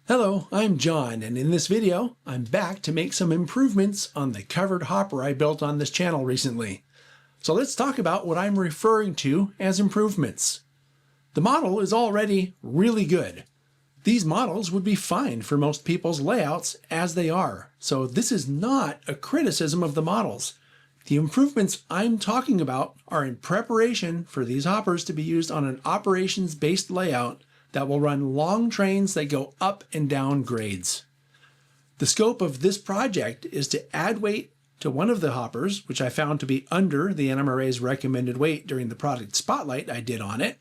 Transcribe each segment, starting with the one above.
Hello, I'm John, and in this video, I'm back to make some improvements on the covered hopper I built on this channel recently. So let's talk about what I'm referring to as improvements. The model is already really good. These models would be fine for most people's layouts as they are, so this is not a criticism of the models. The improvements I'm talking about are in preparation for these hoppers to be used on an operations-based layout that will run long trains that go up and down grades. The scope of this project is to add weight to one of the hoppers, which I found to be under the NMRA's recommended weight during the product spotlight I did on it,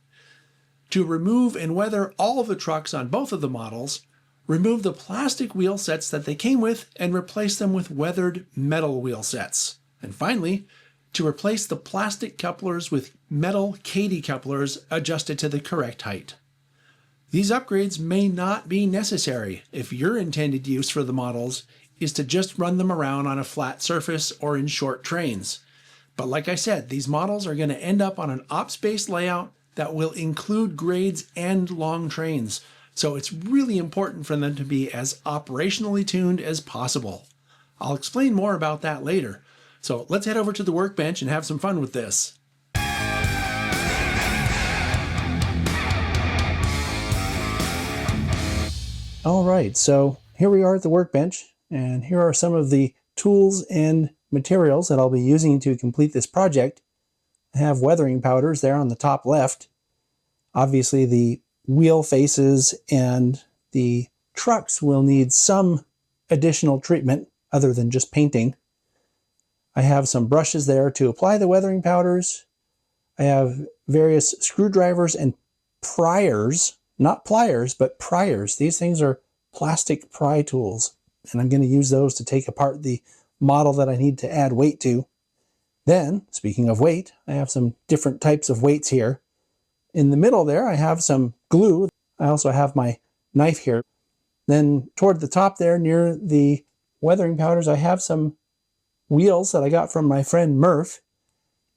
to remove and weather all of the trucks on both of the models, remove the plastic wheel sets that they came with, and replace them with weathered metal wheel sets. And finally, to replace the plastic couplers with metal Kadee couplers adjusted to the correct height. These upgrades may not be necessary if your intended use for the models is to just run them around on a flat surface or in short trains. But like I said, these models are going to end up on an ops-based layout that will include grades and long trains. So it's really important for them to be as operationally tuned as possible. I'll explain more about that later. So let's head over to the workbench and have some fun with this. All right, so here we are at the workbench, and here are some of the tools and materials that I'll be using to complete this project. I have weathering powders there on the top left. Obviously the wheel faces and the trucks will need some additional treatment other than just painting. I have some brushes there to apply the weathering powders. I have various screwdrivers and priers. Not pliers, but priers. These things are plastic pry tools, and I'm going to use those to take apart the model that I need to add weight to. Then, speaking of weight, I have some different types of weights here. In the middle there, I have some glue. I also have my knife here. Then toward the top there, near the weathering powders, I have some wheels that I got from my friend Murph.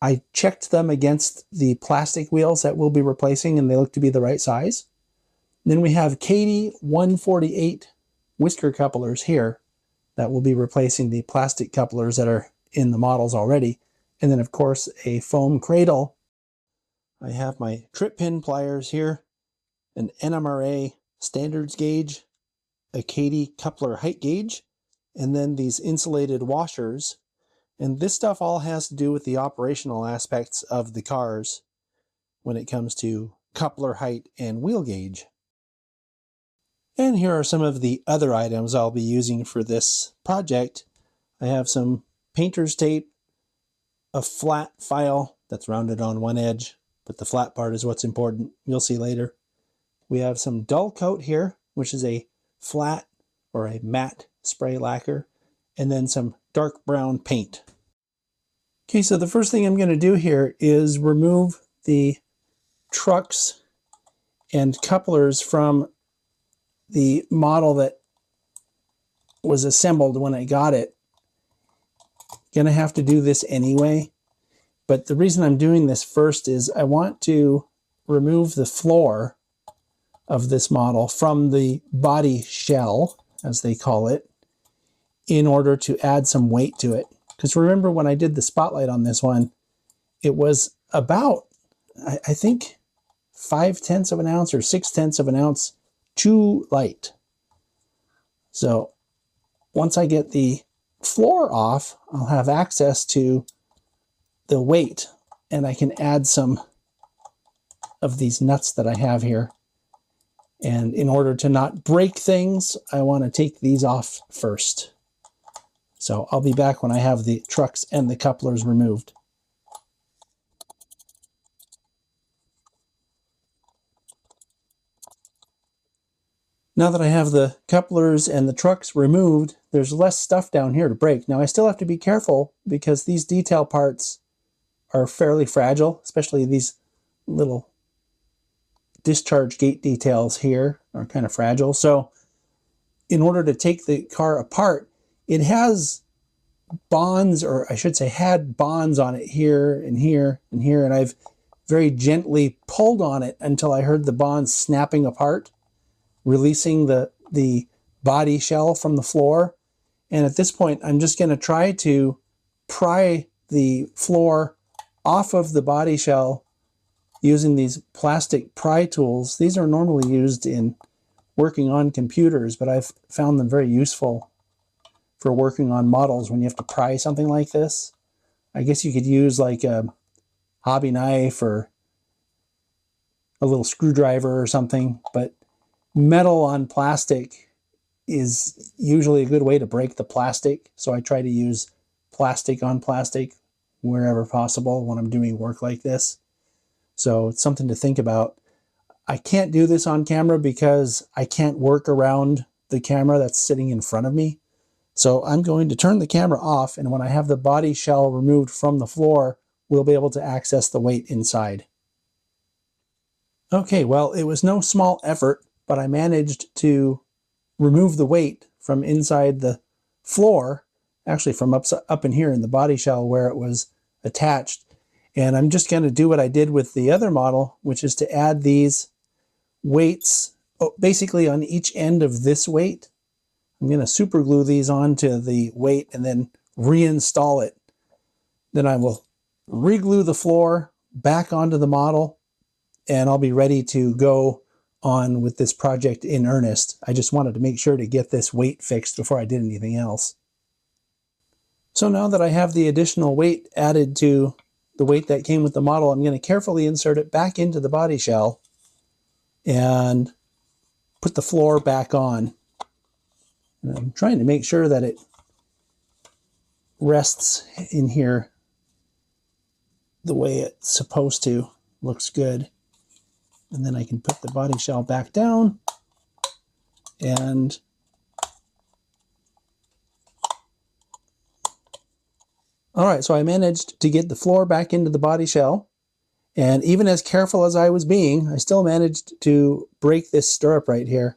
I checked them against the plastic wheels that we'll be replacing, and they look to be the right size. Then we have Kadee 148 whisker couplers here that will be replacing the plastic couplers that are in the models already. And then of course a foam cradle. I have my trip pin pliers here, an NMRA standards gauge, a Kadee coupler height gauge, and then these insulated washers. And this stuff all has to do with the operational aspects of the cars when it comes to coupler height and wheel gauge. And here are some of the other items I'll be using for this project. I have some painter's tape, a flat file that's rounded on one edge, but the flat part is what's important. You'll see later. We have some dull coat here, which is a flat or a matte spray lacquer, and then some dark brown paint. Okay, so the first thing I'm going to do here is remove the trucks and couplers from the model that was assembled when I got it. Gonna have to do this anyway, but the reason I'm doing this first is I want to remove the floor of this model from the body shell, as they call it, in order to add some weight to it. Because remember when I did the spotlight on this one, it was about, I think, 5/10 of an ounce or 6/10 of an ounce too light. So once I get the floor off, I'll have access to the weight, and I can add some of these nuts that I have here. And in order to not break things, I want to take these off first. So I'll be back when I have the trucks and the couplers removed. Now that I have the couplers and the trucks removed, there's less stuff down here to break. Now I still have to be careful because these detail parts are fairly fragile, especially these little discharge gate details here are kind of fragile. So in order to take the car apart, it has bonds, or I should say had bonds on it here and here and here, and I've very gently pulled on it until I heard the bonds snapping apart, releasing the the body shell from the floor. And at this point, I'm just going to try to pry the floor off of the body shell using these plastic pry tools. These are normally used in working on computers, but I've found them very useful for working on models when you have to pry something like this. I guess you could use like a hobby knife or a little screwdriver or something, but metal on plastic is usually a good way to break the plastic. So I try to use plastic on plastic wherever possible when I'm doing work like this. So it's something to think about. I can't do this on camera because I can't work around the camera that's sitting in front of me. So I'm going to turn the camera off, and when I have the body shell removed from the floor, we'll be able to access the weight inside. Okay, well, it was no small effort, but I managed to remove the weight from inside the floor, actually from up in here in the body shell where it was attached. And I'm just going to do what I did with the other model, which is to add these weights basically on each end of this weight. I'm going to super glue these onto the weight and then reinstall it. Then I will reglue the floor back onto the model, and I'll be ready to go on with this project in earnest. I just wanted to make sure to get this weight fixed before I did anything else. So now that I have the additional weight added to the weight that came with the model, I'm going to carefully insert it back into the body shell and put the floor back on. And I'm trying to make sure that it rests in here the way it's supposed to. Looks good. And then I can put the body shell back down and all right, so I managed to get the floor back into the body shell, and even as careful as I was being, I still managed to break this stirrup right here.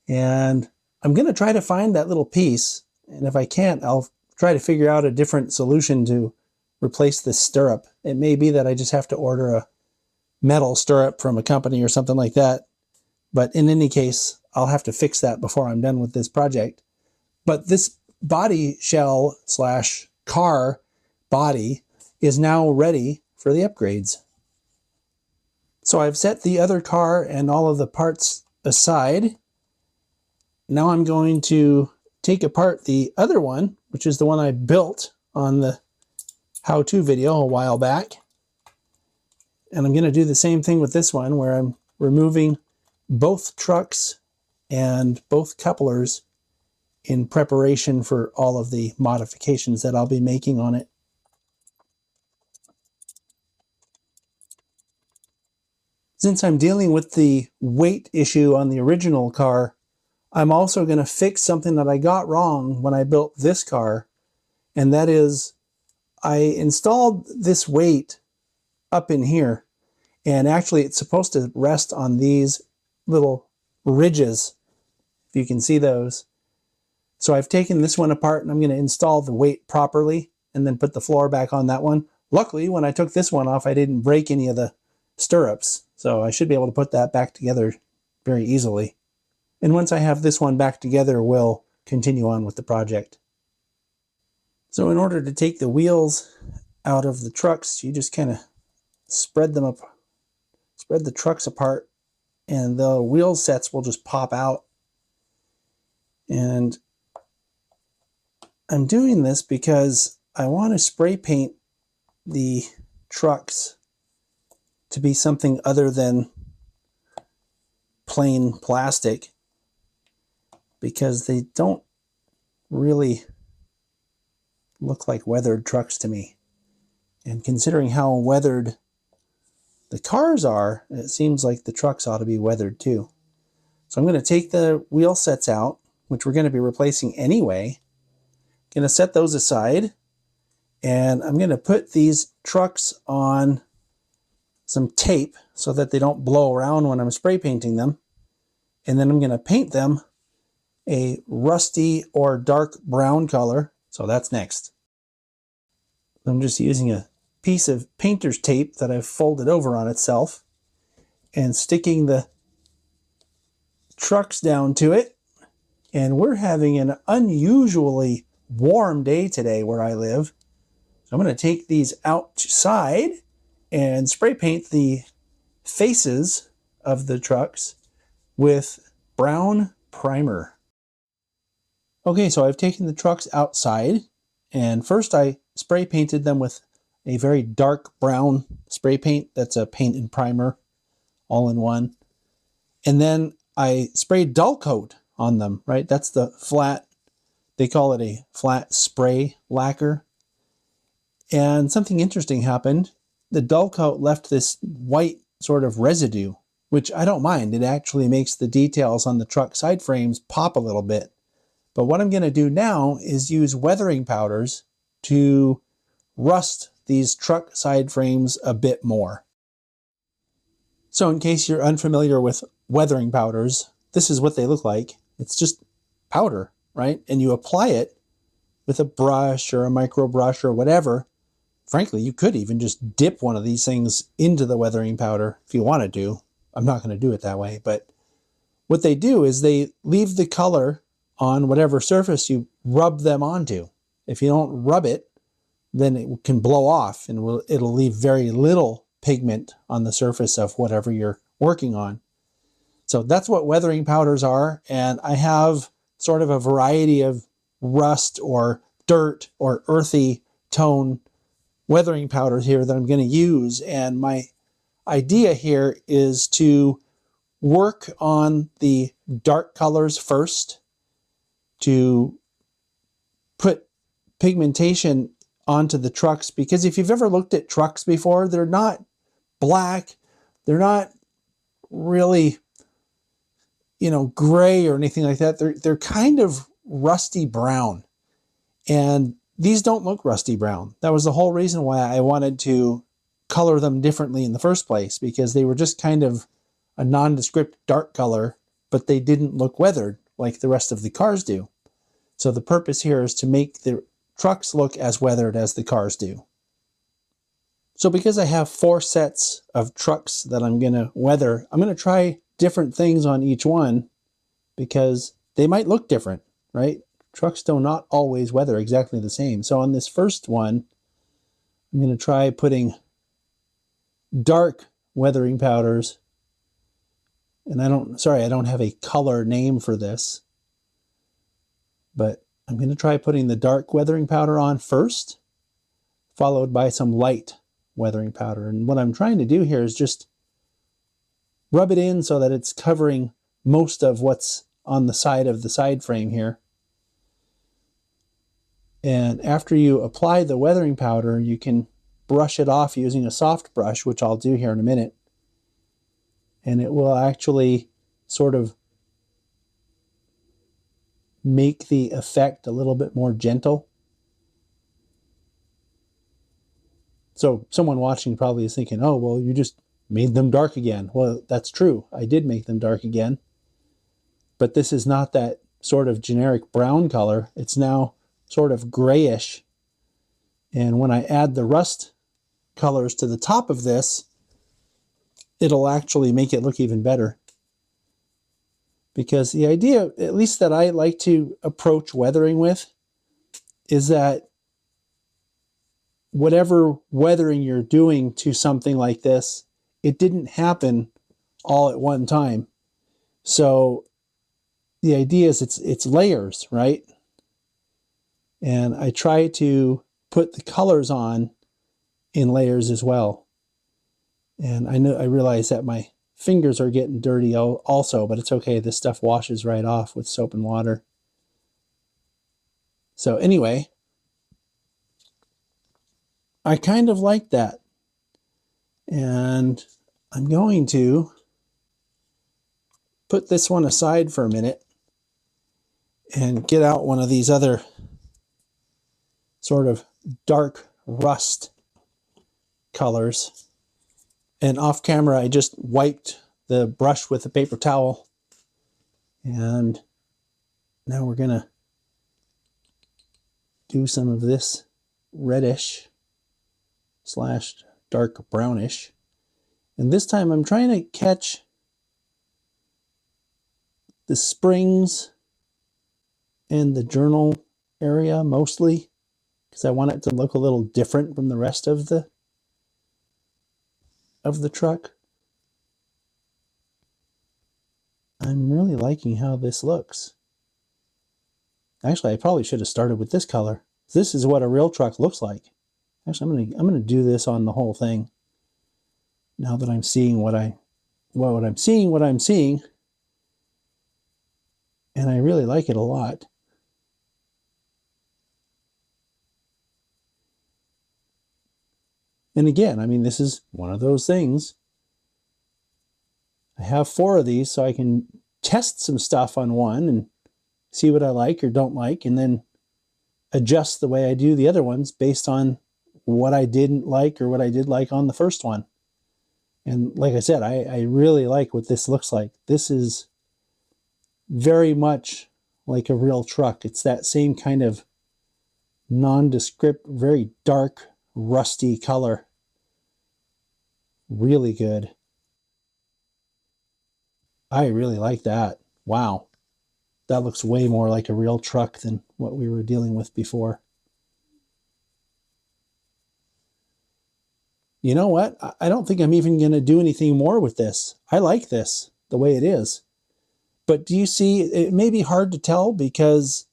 And I'm going to try to find that little piece, and if I can't, I'll try to figure out a different solution to replace this stirrup. It may be that I just have to order a metal stirrup from a company or something like that, but in any case, I'll have to fix that before I'm done with this project. But this body shell slash car body is now ready for the upgrades. So I've set the other car and all of the parts aside. Now I'm going to take apart the other one, which is the one I built on the how-to video a while back. And I'm going to do the same thing with this one, where I'm removing both trucks and both couplers in preparation for all of the modifications that I'll be making on it. Since I'm dealing with the weight issue on the original car, I'm also going to fix something that I got wrong when I built this car, and that is I installed this weight up in here, and actually it's supposed to rest on these little ridges, if you can see those. So I've taken this one apart and I'm going to install the weight properly and then put the floor back on that one. Luckily, when I took this one off, I didn't break any of the stirrups, so I should be able to put that back together very easily. And once I have this one back together, we'll continue on with the project. So in order to take the wheels out of the trucks, you just kind of spread them up, spread the trucks apart, and the wheel sets will just pop out. And I'm doing this because I want to spray paint the trucks to be something other than plain plastic, because they don't really look like weathered trucks to me. And considering how weathered the cars are, it seems like the trucks ought to be weathered too. So I'm going to take the wheel sets out, which we're going to be replacing anyway. Going to set those aside, and I'm going to put these trucks on some tape so that they don't blow around when I'm spray painting them. And then I'm going to paint them a rusty or dark brown color. So that's next. I'm just using a piece of painter's tape that I've folded over on itself and sticking the trucks down to it. And we're having an unusually warm day today where I live. So I'm going to take these outside and spray paint the faces of the trucks with brown primer. Okay, so I've taken the trucks outside, and first I spray painted them with a very dark brown spray paint. That's a paint and primer all in one. And then I sprayed dull coat on them, right? That's the flat, they call it a flat spray lacquer. And something interesting happened. The dull coat left this white sort of residue, which I don't mind. It actually makes the details on the truck side frames pop a little bit. But what I'm going to do now is use weathering powders to rust these truck side frames a bit more. So in case you're unfamiliar with weathering powders, this is what they look like. It's just powder, right? And you apply it with a brush or a micro brush or whatever. Frankly, you could even just dip one of these things into the weathering powder if you wanted to. I'm not going to do it that way, but what they do is they leave the color on whatever surface you rub them onto. If you don't rub it, then it can blow off and it'll leave very little pigment on the surface of whatever you're working on. So that's what weathering powders are, and I have sort of a variety of rust or dirt or earthy tone weathering powders here that I'm going to use, and my idea here is to work on the dark colors first to put pigmentation onto the trucks, because if you've ever looked at trucks before, they're not black, they're not really, gray or anything like that. They're kind of rusty brown, and these don't look rusty brown. That was the whole reason why I wanted to color them differently in the first place, because they were just kind of a nondescript dark color, but they didn't look weathered like the rest of the cars do. So the purpose here is to make the trucks look as weathered as the cars do. So because I have 4 sets of trucks that I'm going to weather, I'm going to try different things on each one because they might look different, right? Trucks do not always weather exactly the same. So on this first one, I'm going to try putting dark weathering powders. And I don't have a color name for this, but I'm going to try putting the dark weathering powder on first, followed by some light weathering powder. And what I'm trying to do here is just rub it in so that it's covering most of what's on the side of the side frame here. And after you apply the weathering powder, you can brush it off using a soft brush, which I'll do here in a minute. And it will actually sort of make the effect a little bit more gentle. So someone watching probably is thinking, oh, well, you just made them dark again. Well, that's true. I did make them dark again. But this is not that sort of generic brown color. It's now sort of grayish. And when I add the rust colors to the top of this, it'll actually make it look even better. Because the idea, at least that I like to approach weathering with, is that whatever weathering you're doing to something like this, it didn't happen all at one time. So the idea is it's layers, right? And I try to put the colors on in layers as well. And I realize that my fingers are getting dirty also, but it's okay. This stuff washes right off with soap and water. So anyway, I kind of like that. And I'm going to put this one aside for a minute and get out one of these other sort of dark rust colors. And off camera, I just wiped the brush with a paper towel. And now we're going to do some of this reddish / dark brownish. And this time I'm trying to catch the springs and the journal area mostly, because I want it to look a little different from the rest of the truck. I'm really liking how this looks. Actually, I probably should have started with this color. This is what a real truck looks like. Actually, I'm gonna do this on the whole thing. Now that I'm seeing what I'm seeing, and I really like it a lot. And again, I mean, this is one of those things. I have 4 of these, so I can test some stuff on one and see what I like or don't like, and then adjust the way I do the other ones based on what I didn't like or what I did like on the first one. And like I said, I really like what this looks like. This is very much like a real truck. It's that same kind of nondescript, very dark, rusty color. Really good. I really like that. Wow. That looks way more like a real truck than what we were dealing with before. You know what? I don't think I'm even going to do anything more with this. I like this the way it is. But do you see, it may be hard to tell because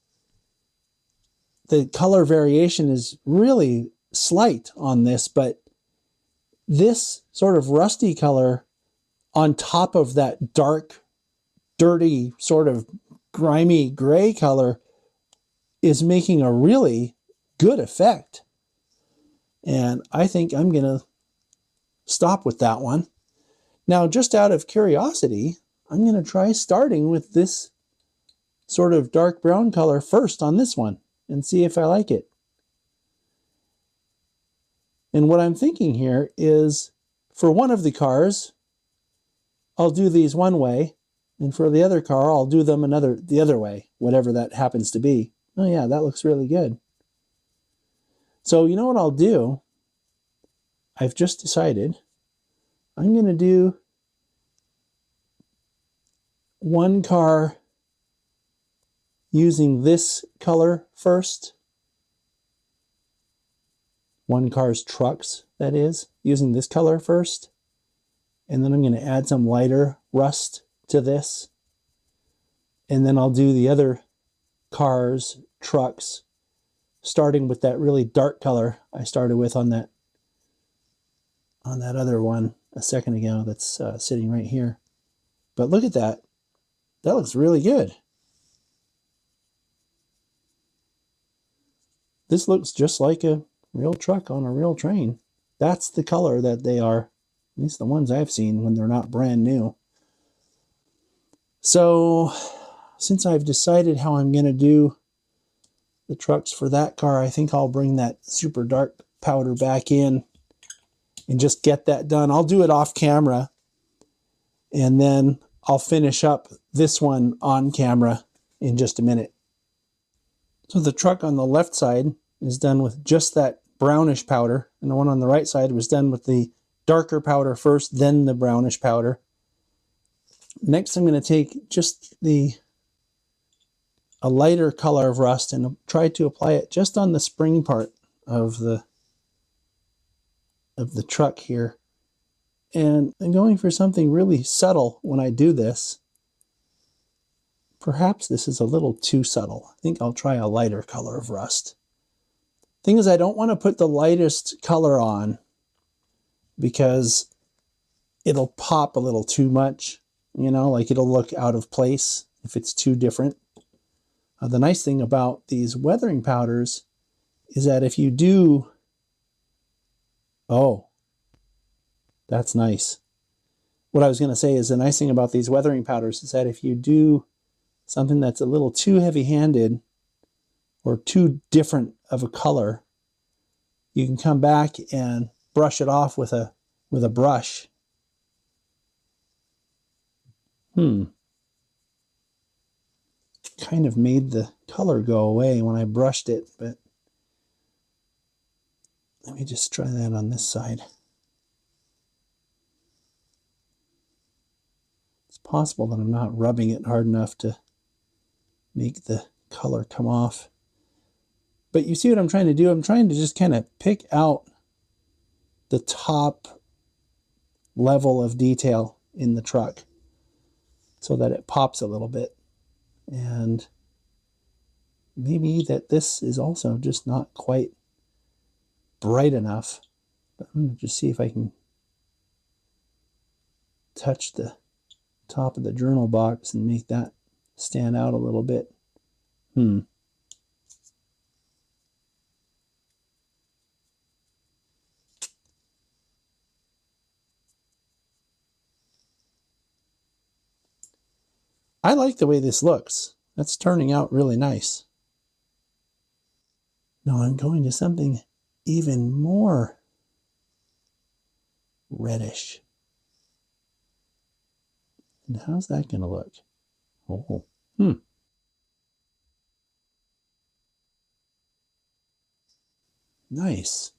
the color variation is really slight on this, but this sort of rusty color on top of that dark, dirty, sort of grimy gray color is making a really good effect. And I think I'm going to stop with that one. Now, just out of curiosity, I'm going to try starting with this sort of dark brown color first on this one and see if I like it. And what I'm thinking here is for one of the cars, I'll do these one way, and for the other car, I'll do them the other way, whatever that happens to be. Oh yeah, that looks really good. So you know what I'll do? I've just decided I'm going to do one car using this color first. One car's trucks, that is, using this color first. And then I'm going to add some lighter rust to this. And then I'll do the other cars, trucks, starting with that really dark color I started with on that other one a second ago that's sitting right here. But look at that. That looks really good. This looks just like a real truck on a real train. That's the color that they are, at least the ones I've seen when they're not brand new. So since I've decided how I'm going to do the trucks for that car, I think I'll bring that super dark powder back in and just get that done. I'll do it off camera, and then I'll finish up this one on camera in just a minute. So the truck on the left side is done with just that brownish powder, and the one on the right side was done with the darker powder first, then the brownish powder. Next, I'm going to take just a lighter color of rust and try to apply it just on the spring part of the truck here. And I'm going for something really subtle when I do this. Perhaps this is a little too subtle. I think I'll try a lighter color of rust. Thing is, I don't want to put the lightest color on because it'll pop a little too much, you know, like it'll look out of place if it's too different. The nice thing about these weathering powders is that if you do, oh, that's nice. What I was going to say is the nice thing about these weathering powders is that if you do something that's a little too heavy-handed or too different of a color, you can come back and brush it off with a brush. Kind of made the color go away when I brushed it, but let me just try that on this side. It's possible that I'm not rubbing it hard enough to make the color come off. But you see what I'm trying to do? I'm trying to just kind of pick out the top level of detail in the truck so that it pops a little bit. And maybe that this is also just not quite bright enough. But I'm going to just see if I can touch the top of the journal box and make that stand out a little bit. I like the way this looks. That's turning out really nice. Now I'm going to something even more reddish. And how's that going to look? Oh, nice.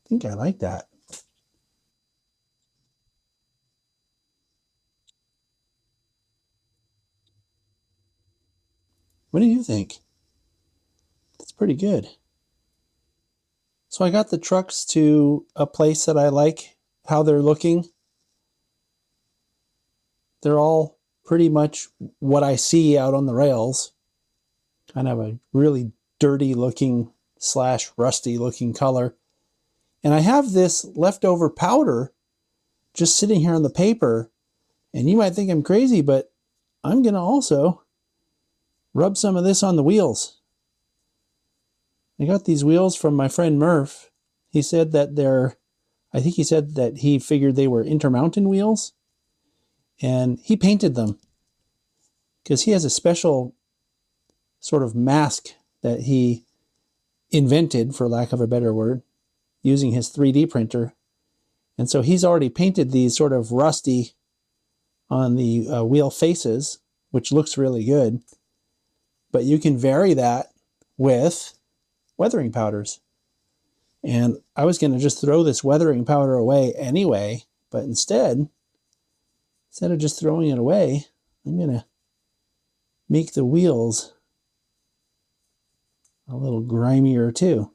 I think I like that. What do you think? It's pretty good. So I got the trucks to a place that I like how they're looking. They're all pretty much what I see out on the rails. Kind of a really dirty looking / rusty looking color. And I have this leftover powder just sitting here on the paper. And you might think I'm crazy, but I'm going to also rub some of this on the wheels. I got these wheels from my friend Murph. He said that I think he said that he figured they were Intermountain wheels. And he painted them because he has a special sort of mask that he invented, for lack of a better word, using his 3D printer. And so he's already painted these sort of rusty on the wheel faces, which looks really good. But you can vary that with weathering powders. And I was going to just throw this weathering powder away anyway, but instead of just throwing it away, I'm going to make the wheels a little grimier too.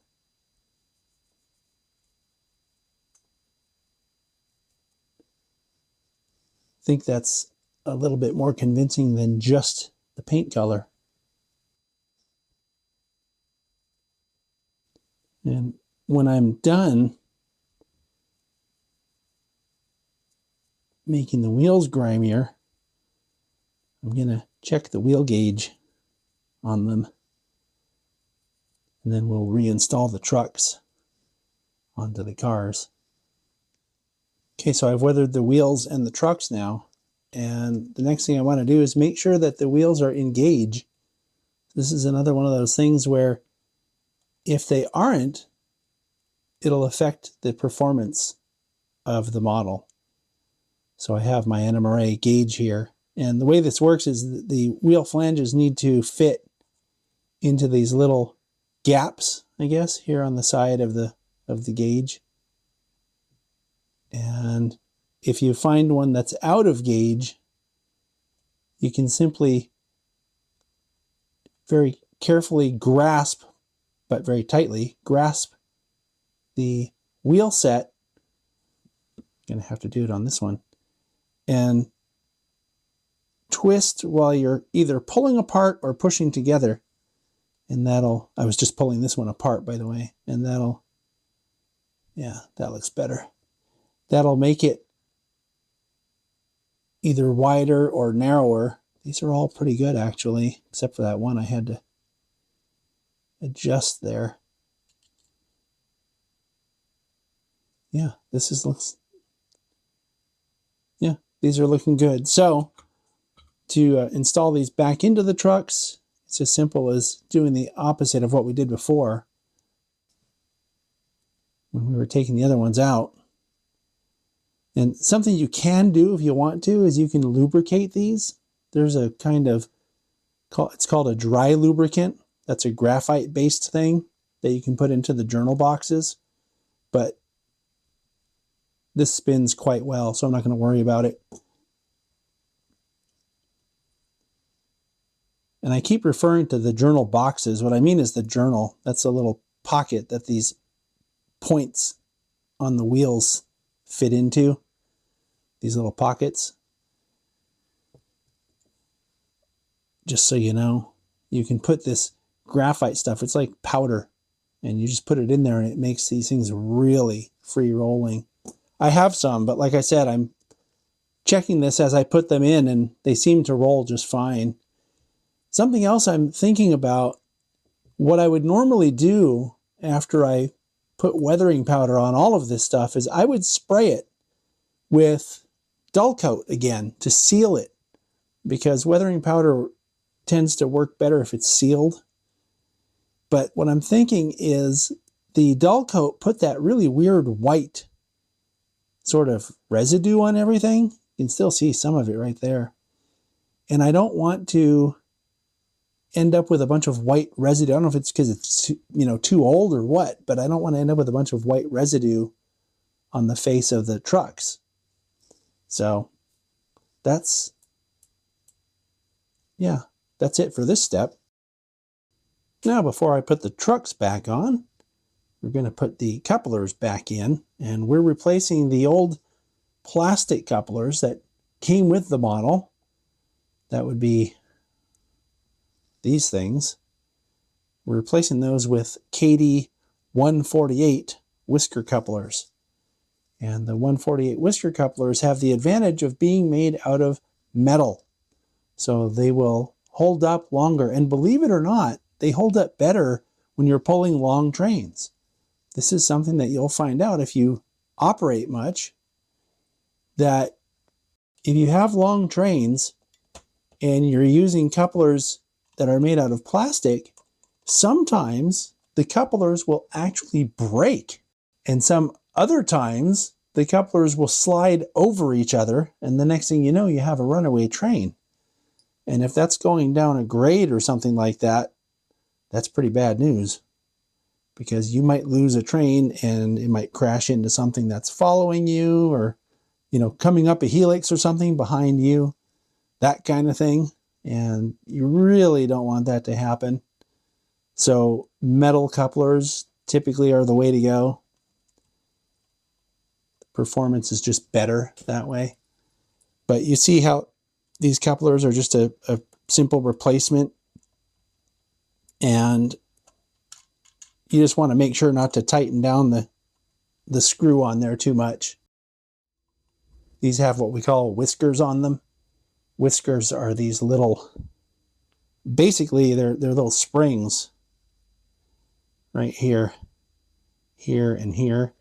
I think that's a little bit more convincing than just the paint color. And when I'm done making the wheels grimier, I'm going to check the wheel gauge on them. And then we'll reinstall the trucks onto the cars. Okay, so I've weathered the wheels and the trucks now. And the next thing I want to do is make sure that the wheels are in gauge. This is another one of those things where if they aren't, it'll affect the performance of the model. So I have my NMRA gauge here. And the way this works is the wheel flanges need to fit into these little gaps, I guess, here on the side of the gauge. And if you find one that's out of gauge, you can simply very carefully grasp, but very tightly, grasp the wheel set. I'm going to have to do it on this one. And twist while you're either pulling apart or pushing together. And I was just pulling this one apart, by the way. And yeah, that looks better. That'll make it either wider or narrower. These are all pretty good, actually, except for that one I had to adjust there. Yeah, yeah, these are looking good. So to install these back into the trucks, it's as simple as doing the opposite of what we did before when we were taking the other ones out. And something you can do if you want to is you can lubricate these. There's a kind of, it's called a dry lubricant. That's a graphite-based thing that you can put into the journal boxes. But this spins quite well, so I'm not going to worry about it. And I keep referring to the journal boxes. What I mean is the journal. That's a little pocket that these points on the wheels fit into. These little pockets. Just so you know, you can put this graphite stuff. It's like powder. And you just put it in there and it makes these things really free rolling. I have some, but like I said, I'm checking this as I put them in and they seem to roll just fine. Something else I'm thinking about, what I would normally do after I put weathering powder on all of this stuff is I would spray it with dull coat again to seal it, because weathering powder tends to work better if it's sealed. But what I'm thinking is the dull coat put that really weird white sort of residue on everything. You can still see some of it right there. And I don't want to end up with a bunch of white residue. I don't know if it's because it's too old or what, but I don't want to end up with a bunch of white residue on the face of the trucks. So that's it for this step. Now, before I put the trucks back on, we're going to put the couplers back in, and we're replacing the old plastic couplers that came with the model. That would be these things. We're replacing those with KD 148 whisker couplers. And the 148 whisker couplers have the advantage of being made out of metal. So they will hold up longer. And believe it or not, they hold up better when you're pulling long trains. This is something that you'll find out if you operate much, that if you have long trains and you're using couplers that are made out of plastic, sometimes the couplers will actually break. And some other times, the couplers will slide over each other, and the next thing you know, you have a runaway train. And if that's going down a grade or something like that, that's pretty bad news, because you might lose a train and it might crash into something that's following you, or coming up a helix or something behind you, that kind of thing. And you really don't want that to happen. So metal couplers typically are the way to go. Performance is just better that way. But you see how these couplers are just a simple replacement, and you just want to make sure not to tighten down the screw on there too much. These have what we call whiskers on them. Whiskers are these little, basically they're little springs right here, here, and here.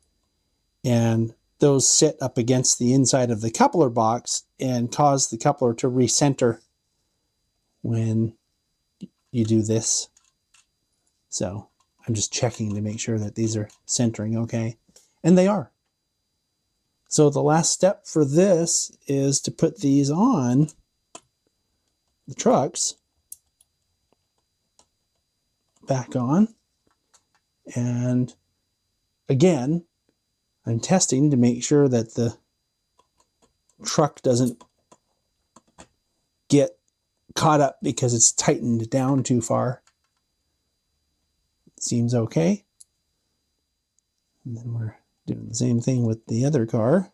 And those sit up against the inside of the coupler box and cause the coupler to recenter when you do this. So I'm just checking to make sure that these are centering okay. And they are. So the last step for this is to put these on the trucks, back on. And again, I'm testing to make sure that the truck doesn't get caught up because it's tightened down too far. Seems okay. And then we're doing the same thing with the other car.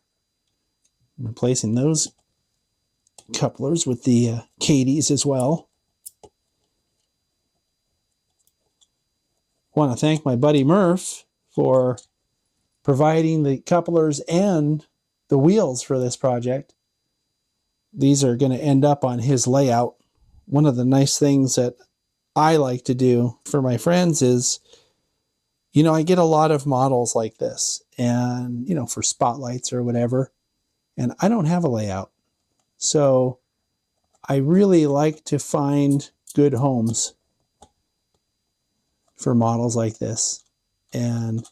I'm replacing those couplers with the KDs as well. I want to thank my buddy Murph for providing the couplers and the wheels for this project. These are going to end up on his layout. One of the nice things that I like to do for my friends is, I get a lot of models like this, and, for spotlights or whatever, and I don't have a layout. So I really like to find good homes for models like this. And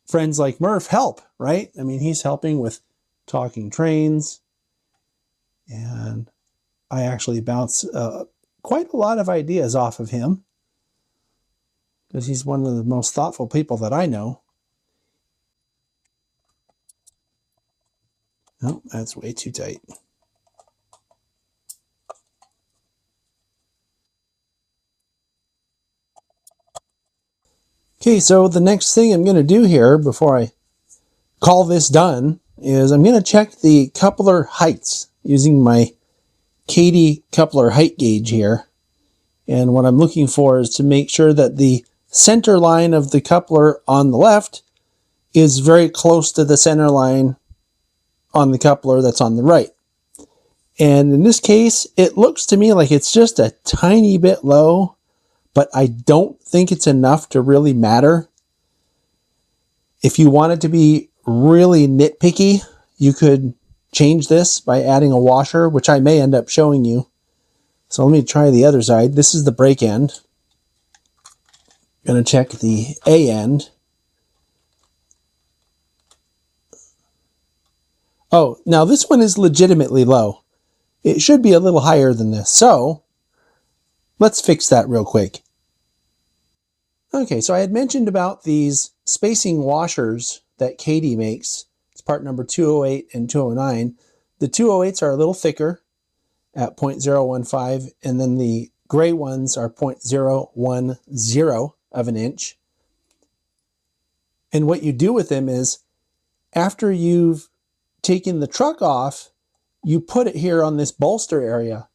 friends like Murph help, right? I mean, he's helping with talking trains, and I actually bounce quite a lot of ideas off of him, because he's one of the most thoughtful people that I know. Oh, that's way too tight. Okay, so the next thing I'm going to do here before I call this done is I'm going to check the coupler heights using my Katie coupler height gauge here. And what I'm looking for is to make sure that the center line of the coupler on the left is very close to the center line on the coupler that's on the right. And in this case, it looks to me like it's just a tiny bit low, but I don't think it's enough to really matter. If you want it to be really nitpicky, you could change this by adding a washer, which I may end up showing you. So let me try the other side. This is the brake end. I'm going to check the A end. Oh, now this one is legitimately low. It should be a little higher than this. So let's fix that real quick. Okay, so I had mentioned about these spacing washers that Katie makes. It's part number 208 and 209. The 208s are a little thicker at 0.015, and then the gray ones are 0.010 of an inch. And what you do with them is, after you've taken the truck off, you put it here on this bolster area,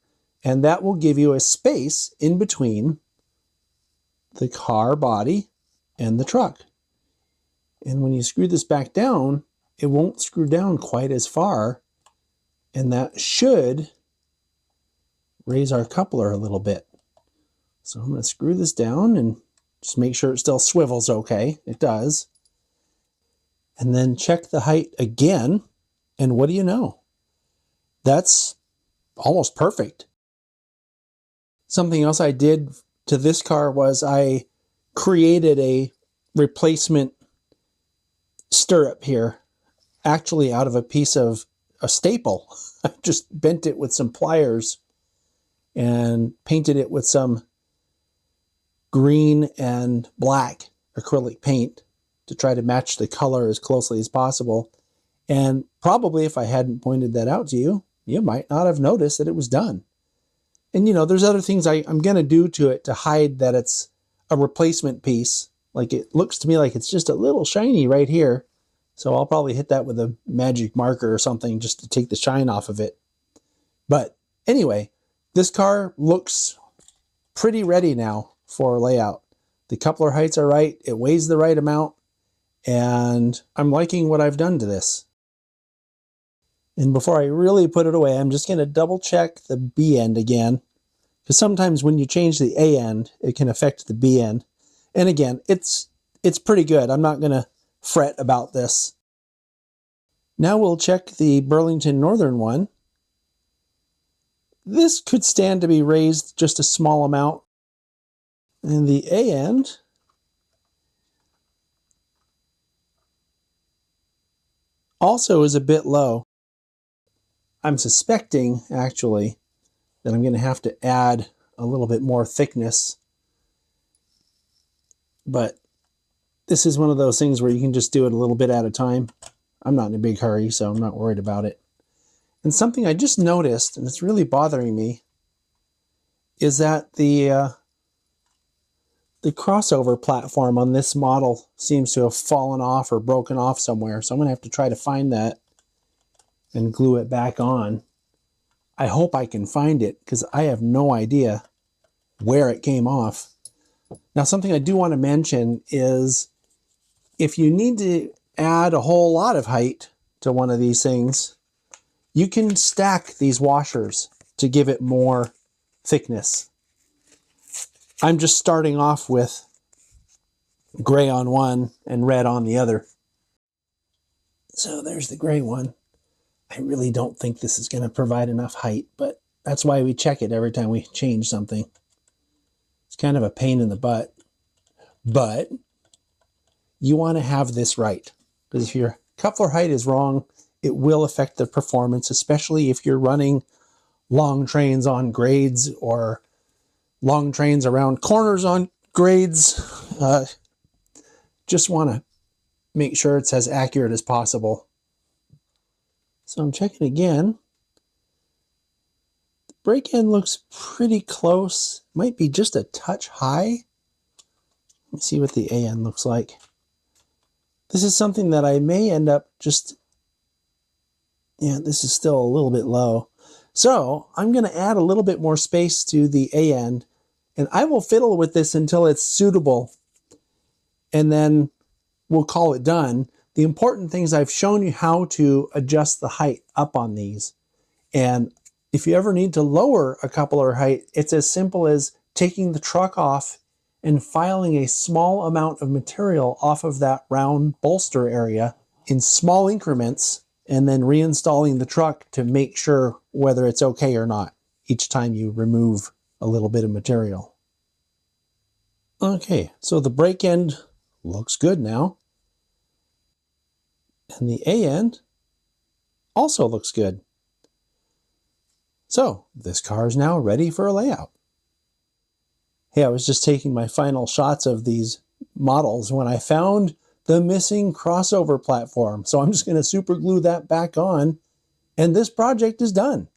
and that will give you a space in between the car body and the truck. And when you screw this back down, it won't screw down quite as far, and that should raise our coupler a little bit. So I'm going to screw this down and just make sure it still swivels okay. It does. And then check the height again, and what do you know? That's almost perfect. Something else I did to this car was I created a replacement stirrup here, actually out of a piece of a staple. I just bent it with some pliers and painted it with some green and black acrylic paint to try to match the color as closely as possible. And probably if I hadn't pointed that out to you, you might not have noticed that it was done. And you know, there's other things I'm going to do to it to hide that it's a replacement piece. Like, it looks to me like it's just a little shiny right here. So I'll probably hit that with a magic marker or something just to take the shine off of it. But anyway, this car looks pretty ready now for layout. The coupler heights are right. It weighs the right amount. And I'm liking what I've done to this. And before I really put it away, I'm just going to double check the B end again. Because sometimes when you change the A end, it can affect the B end. And again, it's pretty good. I'm not going to fret about this. Now we'll check the Burlington Northern one. This could stand to be raised just a small amount. And the A end also is a bit low. I'm suspecting, actually, that I'm going to have to add a little bit more thickness. But this is one of those things where you can just do it a little bit at a time. I'm not in a big hurry, so I'm not worried about it. And something I just noticed, and it's really bothering me, is that the crossover platform on this model seems to have fallen off or broken off somewhere. So I'm going to have to try to find that and glue it back on. I hope I can find it, because I have no idea where it came off. Now, something I do want to mention is, if you need to add a whole lot of height to one of these things, you can stack these washers to give it more thickness. I'm just starting off with gray on one and red on the other. So there's the gray one. I really don't think this is going to provide enough height, but that's why we check it every time we change something. It's kind of a pain in the butt, but you want to have this right, because if your coupler height is wrong, it will affect the performance, especially if you're running long trains on grades or long trains around corners on grades. Just want to make sure it's as accurate as possible. So I'm checking again. The brake end looks pretty close. Might be just a touch high. Let me see what the AN looks like. This is something that I may end up just, yeah, this is still a little bit low. So I'm going to add a little bit more space to the AN, and I will fiddle with this until it's suitable, and then we'll call it done. The important thing is I've shown you how to adjust the height up on these. And if you ever need to lower a coupler height, it's as simple as taking the truck off and filing a small amount of material off of that round bolster area in small increments, and then reinstalling the truck to make sure whether it's okay or not each time you remove a little bit of material. Okay, so the brake end looks good now. And the A end also looks good. So this car is now ready for a layout. Hey, I was just taking my final shots of these models when I found the missing crossover platform. So I'm just going to super glue that back on, and this project is done.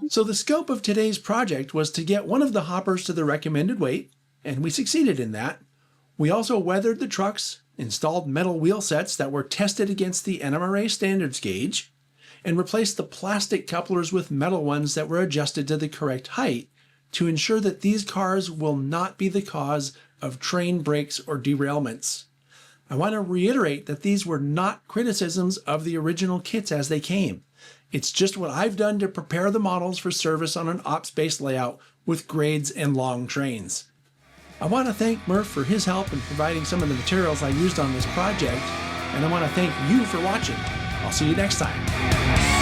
So the scope of today's project was to get one of the hoppers to the recommended weight, and we succeeded in that. We also weathered the trucks, installed metal wheel sets that were tested against the NMRA standards gauge, and replaced the plastic couplers with metal ones that were adjusted to the correct height to ensure that these cars will not be the cause of train breaks or derailments. I want to reiterate that these were not criticisms of the original kits as they came. It's just what I've done to prepare the models for service on an ops-based layout with grades and long trains. I want to thank Murph for his help in providing some of the materials I used on this project, and I want to thank you for watching. I'll see you next time.